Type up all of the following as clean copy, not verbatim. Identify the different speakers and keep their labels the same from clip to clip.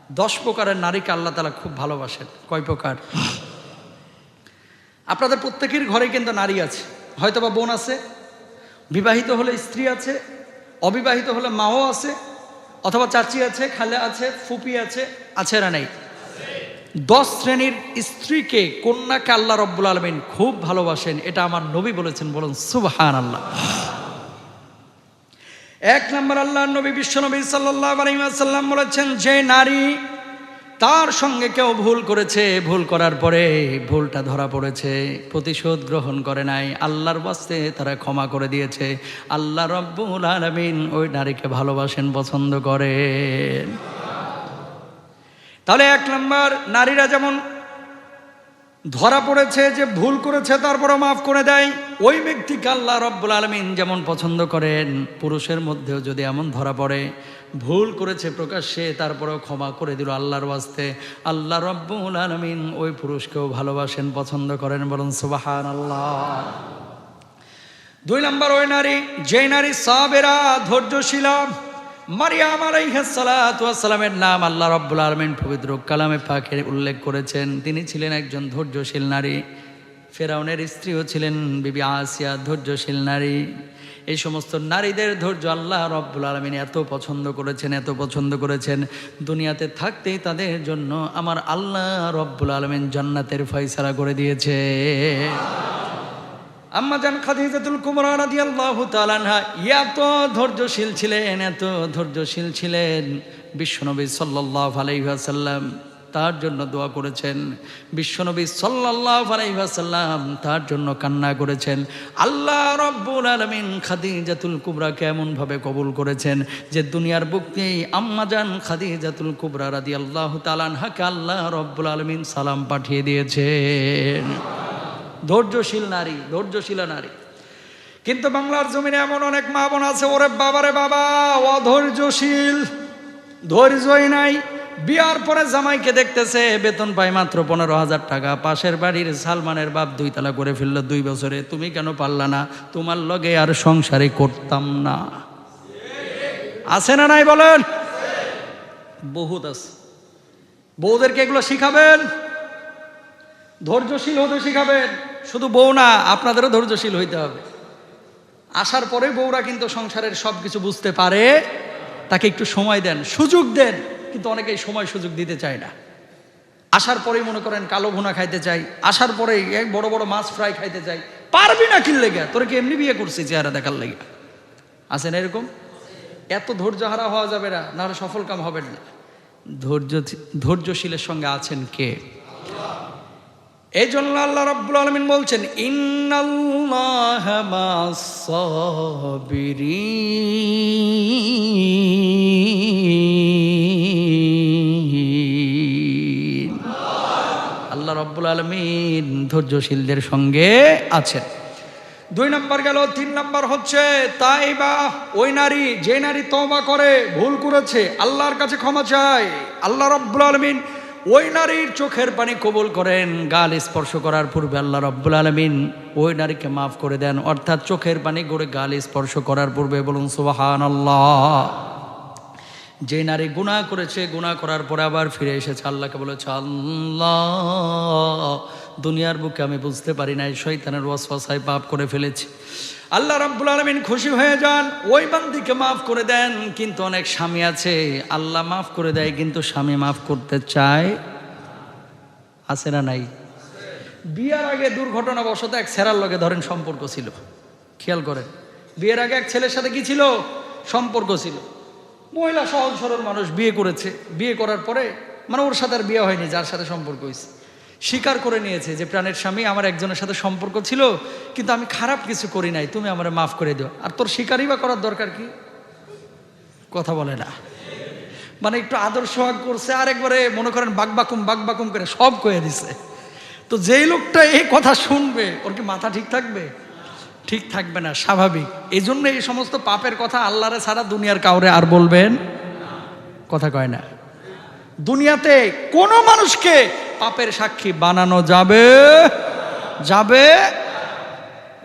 Speaker 1: 10 প্রকারের নারীকে আল্লাহ তাআলা খুব ভালোবাসেন। কয় প্রকার? আপনাদের প্রত্যেকের ঘরে কিন্তু নারী আছে, হয়তোবা বোন আছে, বিবাহিত হলে স্ত্রী আছে, অবিবাহিত হলে মাও আছে, অথবা চাচি আছে, খালা আছে, ফুপি আছে, আছে না নাই? 10 শ্রেণীর স্ত্রীকে, কন্যাকে আল্লাহ রব্বুল আলামিন খুব ভালোবাসেন, এটা আমার নবী বলেছেন। বলুন সুবহানাল্লাহ। 1 নম্বর, আল্লাহর নবী বিশ্বনবী সাল্লাল্লাহু আলাইহি ওয়াসাল্লাম বলেছেন, যে নারী তার সঙ্গে কেউ ভুল করেছে, ভুল করার পরে ভুলটা ধরা পড়েছে, প্রতিশোধ গ্রহণ করে নাই, আল্লাহর ওয়াস্তে তারা ক্ষমা করে দিয়েছে, আল্লাহ রব্বুল আলামিন ওই নারীকে ভালোবাসেন, পছন্দ করেন। তাহলে 1 নম্বর, নারীরা যেমন ধরা পড়েছে যে ভুল করেছে তারপরে মাফ করে দেয়, ওই ব্যক্তিকে আল্লাহ রব্বুল আলামিন যেমন পছন্দ করেন, পুরুষের মধ্যেও যদি এমন ধরা পড়ে ভুল করেছে প্রকাশ্যে তারপরেও ক্ষমা করে দিল আল্লাহর ওয়াস্তে, আল্লাহ রব্বুল আলামিন ওই পুরুষকেও ভালোবাসেন, পছন্দ করেন। বলুন সুবহানাল্লাহ। 2 নম্বর, ওই নারী, যে নারী সাবেরা, ধৈর্যশীলা। মারিয়াম আলাইহিস সালাতু ওয়াস সালামের নাম আল্লাহ রব্বুল আলামিন পবিত্র কালামে পাকে উল্লেখ করেছেন। তিনি ছিলেন একজন ধৈর্যশীল নারী। ফেরাউনের স্ত্রীও ছিলেন বিবি আসিয়া, ধৈর্যশীল নারী। এই সমস্ত নারীদের ধৈর্য আল্লাহ রব্বুল আলামিন এত পছন্দ করেছেন, এত পছন্দ করেছেন, দুনিয়াতে থাকতেই তাদের জন্য আমার আল্লাহ রব্বুল আলামিন জান্নাতের ফয়সালা করে দিয়েছে। আম্মা জান খাদিজাতুল কুবরা রাদিয়াল্লাহু তাআলা আনহা এত ধৈর্যশীল ছিলেন, এত ধৈর্যশীল ছিলেন, বিশ্বনবী সাল্লাল্লাহু আলাইহি ওয়াসাল্লাম তার জন্য দোয়া করেছেন, বিশ্বনবী সাল্লাল্লাহু আলাইহি ওয়াসাল্লাম তার জন্য কান্না করেছেন। আল্লাহ রব্বুল আলামিন খাদিজাতুল কুবরাকে এমনভাবে কবুল করেছেন যে দুনিয়ার বুকেই আম্মা জান খাদিজাতুল কুবরা রাদিয়াল্লাহু তাআলা আনহাকে আল্লাহ রব্বুল আলামিন সালাম পাঠিয়ে দিয়েছেন। ধৈর্যশীল নারী, ধৈর্যশীলা নারী। কিন্তু বাংলার জমিনে এমন অনেক মা বোন আছে, ওরে বাবারে বাবা, অধৈর্যশীল, ধৈর্যই নাই। বিয়ার পরে জামাইকে দেখতেছে বেতন পায় মাত্র 15,000 টাকা, পাশের বাড়ির সালমানের বাপ 2 তালা করে ফেললো 2 বছরে, তুমি কেন পারলা না? তোমার লগে আর সংসারে করতাম না। আছে না নাই বলেন? বহুত আছে। বউদেরকে এগুলো শিখাবেন, ধৈর্যশীল হতে শিখাবেন। শুধু বউ না, আপনাদেরও ধৈর্যশীল হইতে হবে। আসার পরে বউরা কিন্তু সংসারের সব কিছু বুঝতে পারে, তাকে একটু সময় দেন, সুযোগ দেন। কিন্তু অনেকেই সময় সুযোগ দিতে চায় না। আসার পরেই মনে করেন কালো ভুনা খাইতে চাই, আসার পরেই এক বড় বড় মাছ ফ্রাই খাইতে চাই। পারবি না কিল লেগে? তোরে কি এমনি বিয়ে করছি চেহারা দেখার লেগে? আছে না এরকম? এত ধৈর্য হারা হওয়া যাবে না, নাহলে সফল কাম হবেন না। ধৈর্যশীলের সঙ্গে আছেন কে? এই জন্য আল্লাহ রাব্বুল আলামিন বলছেন, ইন্নাল্লাহা মাস-সাবিরিন। আল্লাহ রাব্বুল আলামিন ধৈর্যশীলদের সঙ্গে আছেন। 2 নম্বর গেল। 3 নম্বর হচ্ছে তাইবা, ওই নারী, যে নারী তওবা করে, ভুল করেছে, আল্লাহর কাছে ক্ষমা চায়, আল্লাহ রাব্বুল আলামিন ওই নারীর চোখের পানি কবুল করেন। গাল স্পর্শ করার পূর্বে আল্লাহ রাব্বুল আলামিন ওই নারীকে মাফ করে দেন, অর্থাৎ চোখের পানি গড়ে গাল স্পর্শ করার পূর্বে। বলুন সুবহানাল্লাহ। যে নারী গুনাহ করেছে, গুনাহ করার পরে আবার ফিরে এসেছে, আল্লাহকে বলেছে, আল্লাহ দুনিয়ার বুকে আমি বুঝতে পারি নাই, শয়তানের ওয়াসওয়াসায় পাপ করে ফেলেছি। আল্লাহ রাব্বুল আলামিন খুশি হয়ে যান, ওই বান্দিকে মাফ করে দেন। কিন্তু অনেক স্বামী আছে, আল্লাহ মাফ করে দেয় কিন্তু স্বামী মাফ করতে চায়। আছে না নাই? বিয়ের আগে দুর্ঘটনাবশত এক ছেলের লগে ধরেন সম্পর্ক ছিল, খেয়াল করেন, বিয়ের আগে এক ছেলের সাথে কি ছিল? সম্পর্ক ছিল। মহিলা সহজ সরল মানুষ, বিয়ে করেছে, বিয়ে করার পরে মানে ওর সাথে আর বিয়ে হয়নি, যার সাথে সম্পর্ক হয়েছে, স্বীকার করে নিয়েছে যে প্রাণের স্বামী, আমার একজনের সাথে সম্পর্ক ছিল কিন্তু আমি খারাপ কিছু করি নাই, তুমি আমারে মাফ করে দিও। আর তোর স্বীকারই বা করার দরকার কি? কথা বলে না। মানে একটু আদর সোহাগ করছে, আর একবারে মনে করেন বাকবাকুম করে সব কয়ে দিছে। তো যেই লোকটা এই কথা শুনবে, ওর কি মাথা ঠিক থাকবে? ঠিক থাকবে না, স্বাভাবিক। এই জন্য এই সমস্ত পাপের কথা আল্লাহরে ছাড়া দুনিয়ার কাউরে আর বলবেন কথা কয় না। দুনিয়াতে কোনো মানুষকে পাপের সাক্ষী বানানো যাবে যাবে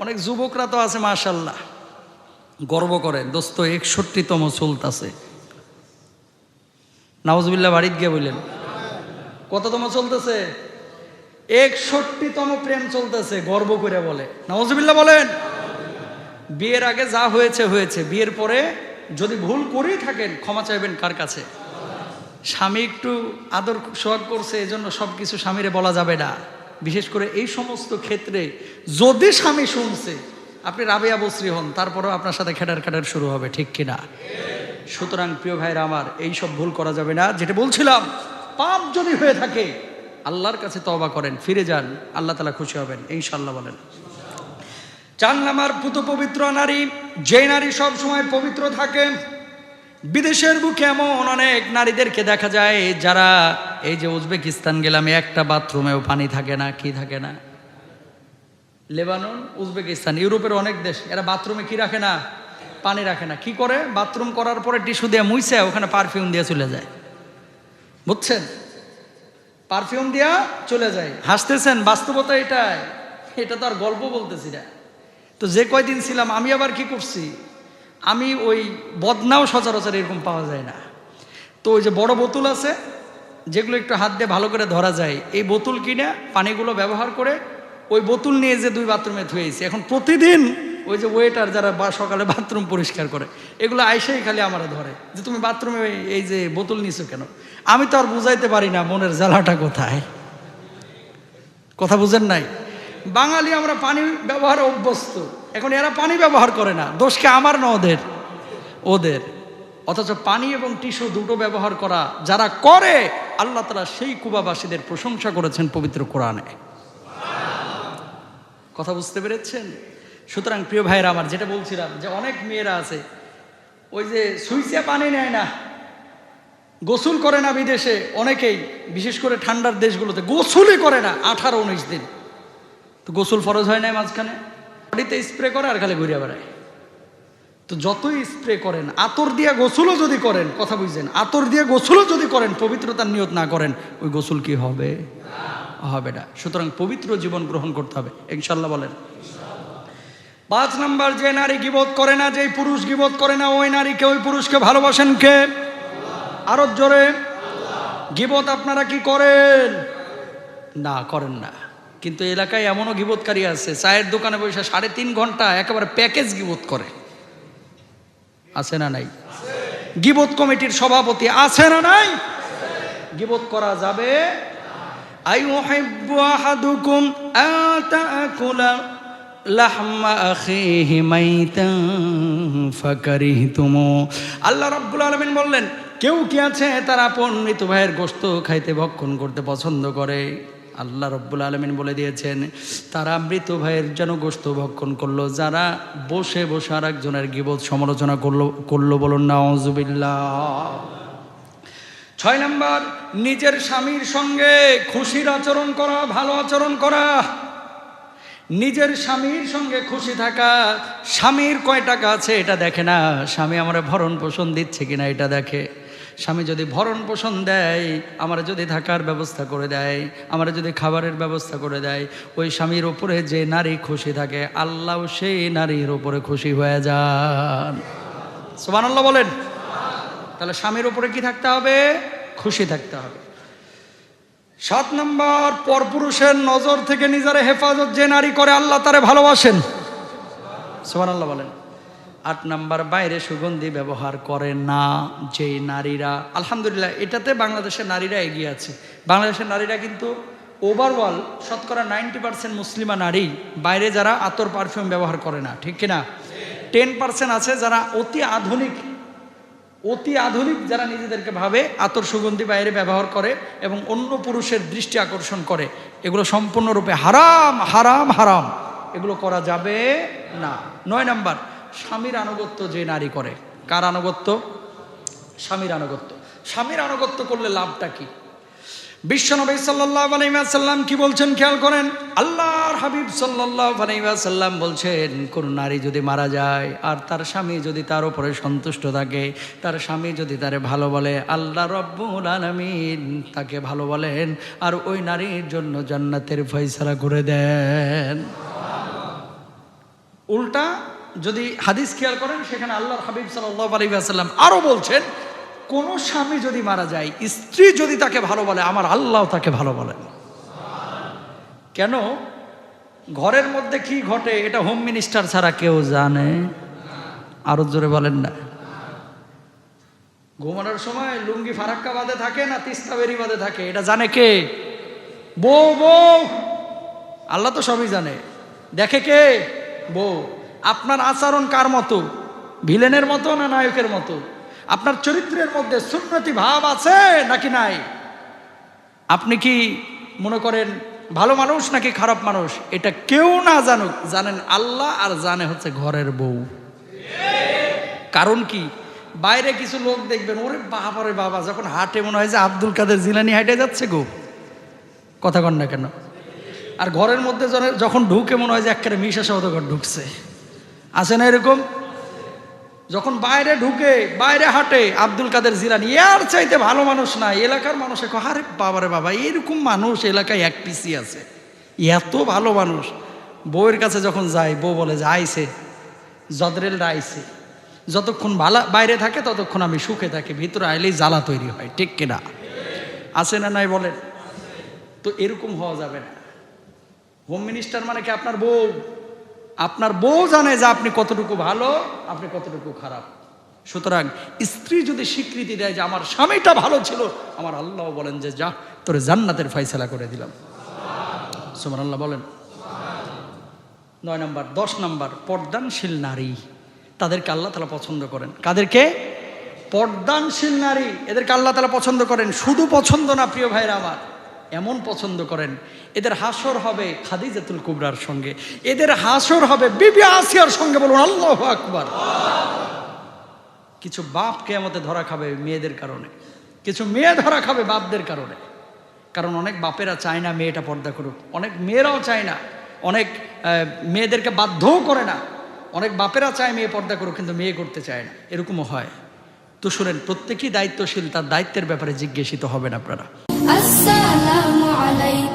Speaker 1: অনেক যুবকরা তো আছে মাশাআল্লাহ, গর্ব করেন, দোস্ত 61তম চলতেছে, নাউজুবিল্লাহ বাড়িতে গিয়ে বললেন। কততম চলতেছে? 61তম প্রেম চলতেছে, গর্ব করে বলে। নাউজুবিল্লাহ বলেন। বিয়ের আগে যা হয়েছে হয়েছে, বিয়ের পরে যদি ভুল করেই থাকেন ক্ষমা চাইবেন কার কাছে? স্বামী একটু আদর সোহাগ করছে, এজন্য সব কিছু স্বামীরে বলা যাবে না। বিশেষ করে এই সমস্ত ক্ষেত্রে যদি স্বামী শুনছে, আপনি রাবেয়া বসরি হন, তারপরেও আপনার সাথে খেটার খাটার শুরু হবে, ঠিক কিনা? সুতরাং প্রিয় ভাইরা আমার, এই সব ভুল করা যাবে না। যেটা বলছিলাম, পাপ যদি হয়ে থাকে আল্লাহর কাছে তওবা করেন, ফিরে যান, আল্লাহ তাআলা খুশি হবেন ইনশাআল্লাহ। বলেন 4 নাম্বার, পুত পবিত্র নারী। যে নারী সব সময় পবিত্র থাকে। বিদেশের বুকে এমন অনেক নারীদেরকে দেখা যায় যারা, এই যে উজবেকিস্তান গেলাম, একটা বাথরুমেও পানি থাকে না। কি থাকে না? লেবানন, উজবেকিস্তান, ইউরোপের অনেক দেশ, এরা বাথরুমে কি রাখে না? পানি রাখে না। কি করে? বাথরুম করার পরে টিস্যু দিয়ে মুইছে ওখানে পারফিউম দিয়ে চলে যায়। বুঝছেন? পারফিউম দিয়া চলে যায়। হাসতেছেন, বাস্তবতা এটাই। এটা তো আর গল্প বলতেছি না। তো যে কয়দিন ছিলাম আমি আবার কি করছি, আমি ওই বদনাও সচরাচর এরকম পাওয়া যায় না। তো ওই যে বড় বোতল আছে যেগুলো একটু হাত দিয়ে ভালো করে ধরা যায়, এই বোতল কিনে পানিগুলো ব্যবহার করে ওই বোতল নিয়ে যে 2 বাথরুমে ধুয়েছি। এখন প্রতিদিন ওই যে ওয়েটার যারা সকালে বাথরুম পরিষ্কার করে, এগুলো আইসাই খালি আমারে ধরে যে তুমি বাথরুমে এই যে বোতল নিছো কেন। আমি তো আর বুঝাইতে পারি না মনের জ্বালাটা কোথায়। কথা বুঝেন নাই? বাঙালি আমরা পানি ব্যবহারে অভ্যস্ত, এখন এরা পানি ব্যবহার করে না। দোষকে আমার না ওদের? ওদের। অথচ পানি এবং টিস্যু দুটো ব্যবহার করা যারা করে, আল্লাহ তাআলা সেই কুবাবাসীদের প্রশংসা করেছেন পবিত্র কোরআনে। কথা বুঝতে পেরেছেন? সুতরাং প্রিয় ভাইয়েরা আমার, যেটা বলছিলাম যে অনেক মেয়েরা আছে ওই যে সুইচে পানি নেয় না, গোসল করে না। বিদেশে অনেকেই, বিশেষ করে ঠান্ডার দেশগুলোতে গোসলই করে না 18-19 দিন। তো গোসল ফরজ হয় না মাঝখানে? বডিতে স্প্রে করে আর খালি ঘুরিয়ে বেড়ায়। তো যতই স্প্রে করেন, আতর দিয়ে গোসলও যদি করেন, কথা বুঝছেন, আতর দিয়ে গোসলও যদি করেন, পবিত্রতার নিয়ত না করেন, ওই গোসল কি হবে? হবে না। সুতরাং পবিত্র জীবন গ্রহণ করতে হবে ইনশাআল্লাহ। বলেন 5 নাম্বার, যে নারী গীবত করে না, যেই পুরুষ গীবত করে না, ওই নারীকে, ওই পুরুষকে ভালোবাসেন কে? আরো জোরে। গীবত আপনারা কি করেন? না, করেন না। কিন্তু এলাকায় এমনও গীবতকারী আছে, চায়ের দোকানে বসে 3.5 ঘন্টা একেবারে প্যাকেজ গীবত করে। আছে না নাই? গীবত কমিটির সভাপতি আছে না নাই? গীবত করা যাবে। আইয়ুহিব্বু আহাদুকুম আন তাকুলা লাহমা আখিহি মাইতান ফাকারিহতুমু। আল্লাহ রাব্বুল আলামিন বললেন, কেউ কি আছে তার আপন মৃত ভাইয়ের গোশত খাইতে, ভক্ষণ করতে পছন্দ করে? আল্লাহ রাব্বুল আলামিন বলে দিয়েছেন, তারা মৃত ভাইয়ের যেন গোশত ভক্ষণ করলো যারা বসে বসে আর একজনের গীবত সমালোচনা করলো। বলুন নাউজুবিল্লাহ। 6 নাম্বার, নিজের স্বামীর সঙ্গে খুশির আচরণ করা, ভালো আচরণ করা। নিজের স্বামীর সঙ্গে খুশি থাকা। স্বামীর কয় টাকা আছে এটা দেখে না, স্বামী আমার ভরণ পোষণ দিচ্ছে কিনা এটা দেখে। স্বামী যদি ভরণ পোষণ দেয়, আমার যদি থাকার ব্যবস্থা করে দেয়, আমার যদি খাবারের ব্যবস্থা করে দেয়, ওই স্বামীর ওপরে যে নারী খুশি থাকে, আল্লাহ সেই নারীর ওপরে খুশি হয়ে যান। সুবহানাল্লাহ বলেন। তাহলে স্বামীর ওপরে কি থাকতে হবে? খুশি থাকতে হবে। 7 নাম্বার, পরপুরুষের নজর থেকে নিজের হেফাজত যে নারী করে, আল্লাহ তারে ভালোবাসেন। সুবহানাল্লাহ বলেন। 8 নাম্বার, বাইরে সুগন্ধি ব্যবহার করে না যেই নারীরা। আলহামদুলিল্লাহ, এটাতে বাংলাদেশের নারীরা এগিয়ে আছে। বাংলাদেশের নারীরা কিন্তু ওভারঅল শতকরা 90% মুসলিমা নারী বাইরে যারা আতর পারফিউম ব্যবহার করে না, ঠিক কিনা? 10% আছে যারা অতি আধুনিক যারা নিজেদেরকে ভাবে আতর সুগন্ধি বাইরে ব্যবহার করে এবং অন্য পুরুষের দৃষ্টি আকর্ষণ করে। এগুলো সম্পূর্ণরূপে হারাম, হারাম, হারাম। এগুলো করা যাবে না। 9 নাম্বার, স্বামীর আনুগত্য যে নারী করে। কার আনুগত্য? স্বামীর আনুগত্য। স্বামীর আনুগত্য করলে লাভটা কি? বিশ্বনবী সাল্লাল্লাহু আলাইহি ওয়াসাল্লাম কি বলছেন খেয়াল করেন। আল্লাহর হাবিব সাল্লাল্লাহু আলাইহি ওয়াসাল্লাম বলছেন, কোন নারী যদি মারা যায় আর তার স্বামী যদি তার উপরে সন্তুষ্ট থাকে, তার স্বামী যদি তারে ভালো বলে, আল্লাহ রাব্বুল আলামিন তাকে ভালো বলেন আর ওই নারীর জন্য জান্নাতের ফয়সালা করে দেন। উল্টা যদি হাদিস খেয়াল করেন, সেখানে আল্লাহর হাবিব সাল্লাল্লাহু আলাইহি ওয়াসাল্লাম আরো বলছেন, কোনো স্বামী যদি মারা যায়, স্ত্রী যদি তাকে ভালো বলে, আমার আল্লাহ তাকে ভালো বলেন। কেন? ঘরের মধ্যে কি ঘটে এটা হোম মিনিস্টার ছাড়া কেউ জানে? আরো জোরে বলেন না। ঘুমানোর সময় লুঙ্গি ফারাক্কা বাঁধে থাকে না তিস্তা বেরি বাঁধে থাকে, এটা জানে কে? বউ। বউ। আল্লাহ তো সবই জানে। দেখে কে? বউ। আপনার আচরণ কার মতো? ভিলেনের মতো না নায়কের মতো? আপনার চরিত্রের মধ্যে সুন্নতি ভাব আছে নাকি নাই? আপনি কি মনে করেন ভালো মানুষ নাকি খারাপ মানুষ? এটা কেউ না জানুক, জানেন আল্লাহ, আর জানে হচ্ছে ঘরের বউ। কারণ কি? বাইরে কিছু লোক দেখবেন, ওরে বাবা রে বাবা, যখন হাটে মনে হয় যে আব্দুল কাদের জিলানী হাঁটে যাচ্ছে গো, কথা কন না কেন? আর ঘরের মধ্যে যখন ঢুকে মনে হয় যে একেবারে মিশা সওদাগর ঢুকছে। আছে না এরকম? যখন বাইরে ঢুকে, বাইরে হাঁটে আব্দুল কাদের জিলানী, এর চাইতে ভালো মানুষ না। এলাকার মানুষে কয়, আরে বাবা রে বাবা, এরকম মানুষ এলাকায় এক পিসি আছে, এত ভালো মানুষ। বউয়ের কাছে যখন যায়, বউ বলে যে আইছে, জদরেলরা আইছে। যতক্ষণ বাইরে থাকে ততক্ষণ আমি সুখে থাকি, ভিতরে আইলেই জ্বালা তৈরি হয়। ঠিক কিনা? আছে না নাই বলেন? তো এরকম হওয়া যাবে না। হোম মিনিস্টার মানে কি? আপনার বউ। আপনার বউ জানে যে আপনি কতটুকু ভালো, আপনি কতটুকু খারাপ। সুতরাং স্ত্রী যদি স্বীকৃতি দেয় যে আমার স্বামীটা ভালো ছিল, আমার আল্লাহ বলেন যে যা, তোরে জান্নাতের ফয়সালা করে দিলাম। সুবহানাল্লাহ বলেন। 9 নম্বর। 10 নম্বর, পর্দানশীল নারী, তাদেরকে আল্লাহ তাআলা পছন্দ করেন। কাদেরকে? পর্দানশীল নারী, এদেরকে আল্লাহ তাআলা পছন্দ করেন। শুধু পছন্দ না প্রিয় ভাইরা আমার, এমন পছন্দ করেন এদের হাসর হবে খাদিজাতুল কুবরার সঙ্গে, এদের হাসর হবে বিবি আসিয়ার সঙ্গে। বলুন আল্লাহু আকবার। কিছু বাপ কিয়ামতে ধরা খাবে মেয়েদের কারণে, কিছু মেয়ে ধরা খাবে বাপদের কারণে। কারণ অনেক বাপেরা চায় না মেয়েটা পর্দা করুক, অনেক মেয়েরাও চায় না, অনেক মেয়েদেরকে বাধ্যও করে না। অনেক বাপেরা চায় মেয়ে পর্দা করুক, কিন্তু মেয়ে করতে চায় না, এরকমও হয়। তো শুনেন, প্রত্যেকেই দায়িত্বশীল, তার দায়িত্বের ব্যাপারে জিজ্ঞাসিত হবেন আপনারা। আসসালামু আলাইকুম।